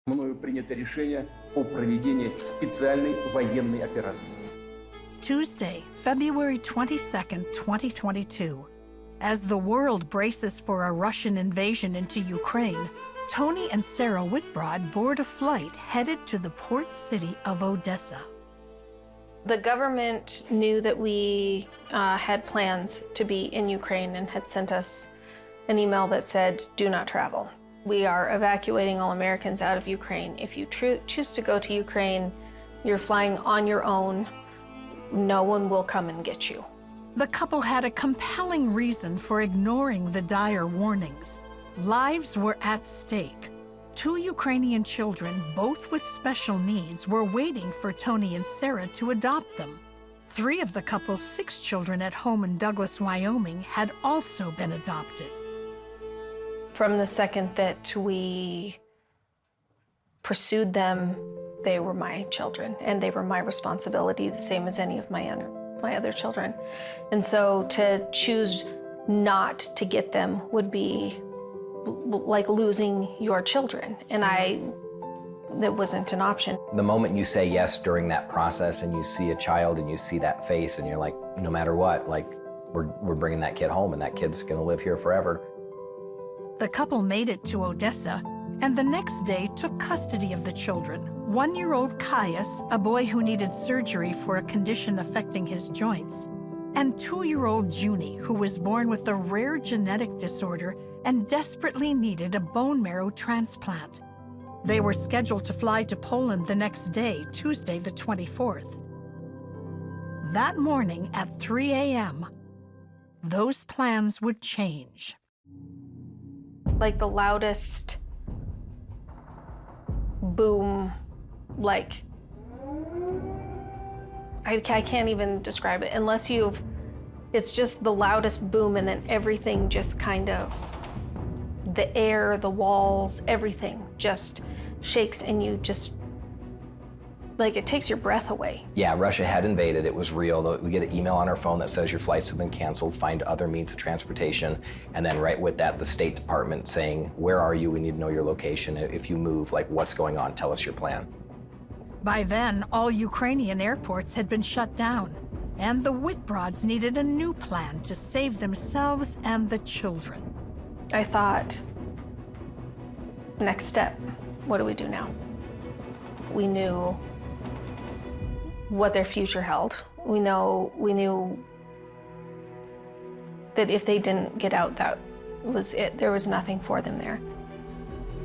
Мною принято решение о проведении специальной военной операции. Tuesday, February 22nd, 2022. As the world braces for a Russian invasion into Ukraine, Tony and Sarah Witbrod board a flight headed to the port city of Odessa. The government knew that we had plans to be in Ukraine and had sent us an email that said, "Do not travel. We are evacuating all Americans out of Ukraine. If you choose to go to Ukraine, you're flying on your own. No one will come and get you." The couple had a compelling reason for ignoring the dire warnings. Lives were at stake. 2 Ukrainian children, both with special needs, were waiting for Tony and Sarah to adopt them. 3 of the couple's 6 children at home in Douglas, Wyoming, had also been adopted. From the second that we pursued them, they were my children, and they were my responsibility, the same as any of my other children. And so to choose not to get them would be like losing your children, and that wasn't an option. The moment you say yes during that process and you see a child and you see that face and you're like, no matter what, like we're bringing that kid home and that kid's gonna live here forever. The couple made it to Odessa, and the next day took custody of the children. 1-year-old Caius, a boy who needed surgery for a condition affecting his joints, and 2-year-old Junie, who was born with a rare genetic disorder and desperately needed a bone marrow transplant. They were scheduled to fly to Poland the next day, Tuesday the 24th. That morning at 3 a.m., those plans would change. Like the loudest boom, like, I can't even describe it unless it's just the loudest boom, and then everything just kind of, the air, the walls, everything just shakes, and you just, like, it takes your breath away. Yeah, Russia had invaded, it was real. We get an email on our phone that says your flights have been canceled, find other means of transportation, and then right with that, the State Department saying, where are you? We need to know your location. If you move, like, what's going on? Tell us your plan. By then, all Ukrainian airports had been shut down, and the Witbrods needed a new plan to save themselves and the children. I thought, next step, what do we do now? We knew what their future held. We knew that if they didn't get out, that was it. There was nothing for them there.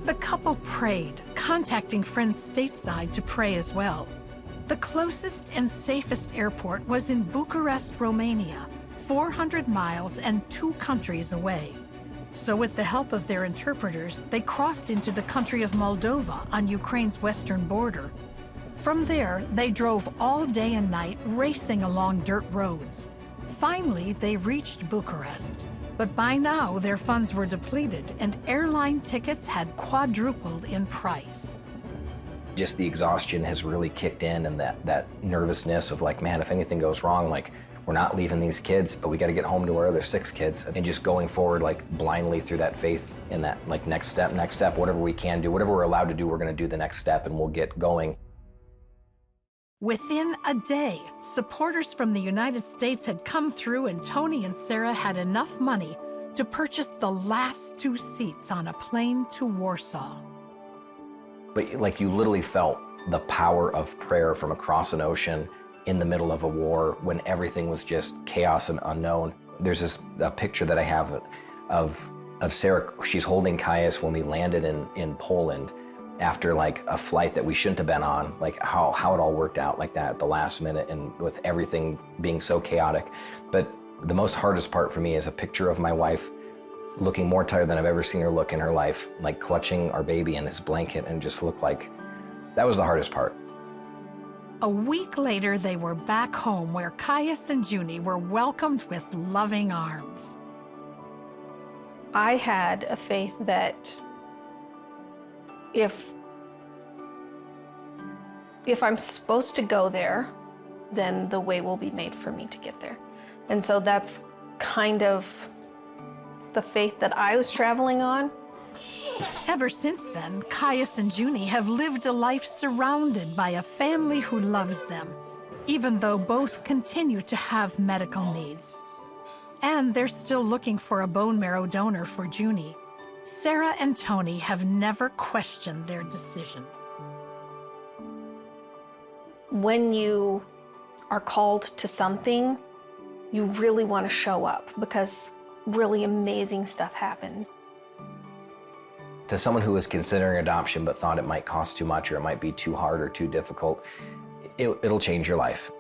The couple prayed, contacting friends stateside to pray as well. The closest and safest airport was in Bucharest, Romania, 400 miles and 2 countries away. So with the help of their interpreters, they crossed into the country of Moldova on Ukraine's western border. From there, they drove all day and night, racing along dirt roads. Finally, they reached Bucharest. But by now, their funds were depleted, and airline tickets had quadrupled in price. Just the exhaustion has really kicked in, and that nervousness of like, man, if anything goes wrong, like, we're not leaving these kids, but we got to get home to our other 6 kids. And just going forward, like, blindly through that faith in that, like, next step, whatever we can do, whatever we're allowed to do, we're going to do the next step, and we'll get going. Within a day, supporters from the United States had come through, and Tony and Sarah had enough money to purchase the last 2 seats on a plane to Warsaw. But like, you literally felt the power of prayer from across an ocean in the middle of a war when everything was just chaos and unknown. There's a picture that I have of Sarah. She's holding Caius when we landed in Poland, after like a flight that we shouldn't have been on, like how it all worked out like that at the last minute, and with everything being so chaotic. But the most hardest part for me is a picture of my wife looking more tired than I've ever seen her look in her life, like clutching our baby in his blanket, and just looked like, that was the hardest part. A week later, they were back home, where Caius and Junie were welcomed with loving arms. I had a faith that if I'm supposed to go there, then the way will be made for me to get there. And so that's kind of the faith that I was traveling on. Ever since then, Caius and Junie have lived a life surrounded by a family who loves them, even though both continue to have medical needs. And they're still looking for a bone marrow donor for Junie. Sarah and Tony have never questioned their decision. When you are called to something, you really want to show up because really amazing stuff happens. To someone who was considering adoption but thought it might cost too much or it might be too hard or too difficult, it'll change your life.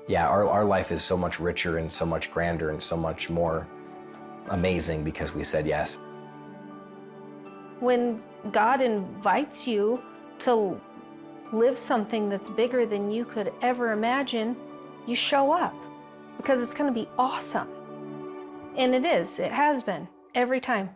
Yeah, our life is so much richer and so much grander and so much more amazing because we said yes. When God invites you to live something that's bigger than you could ever imagine, you show up because it's going to be awesome. And it is. It has been every time.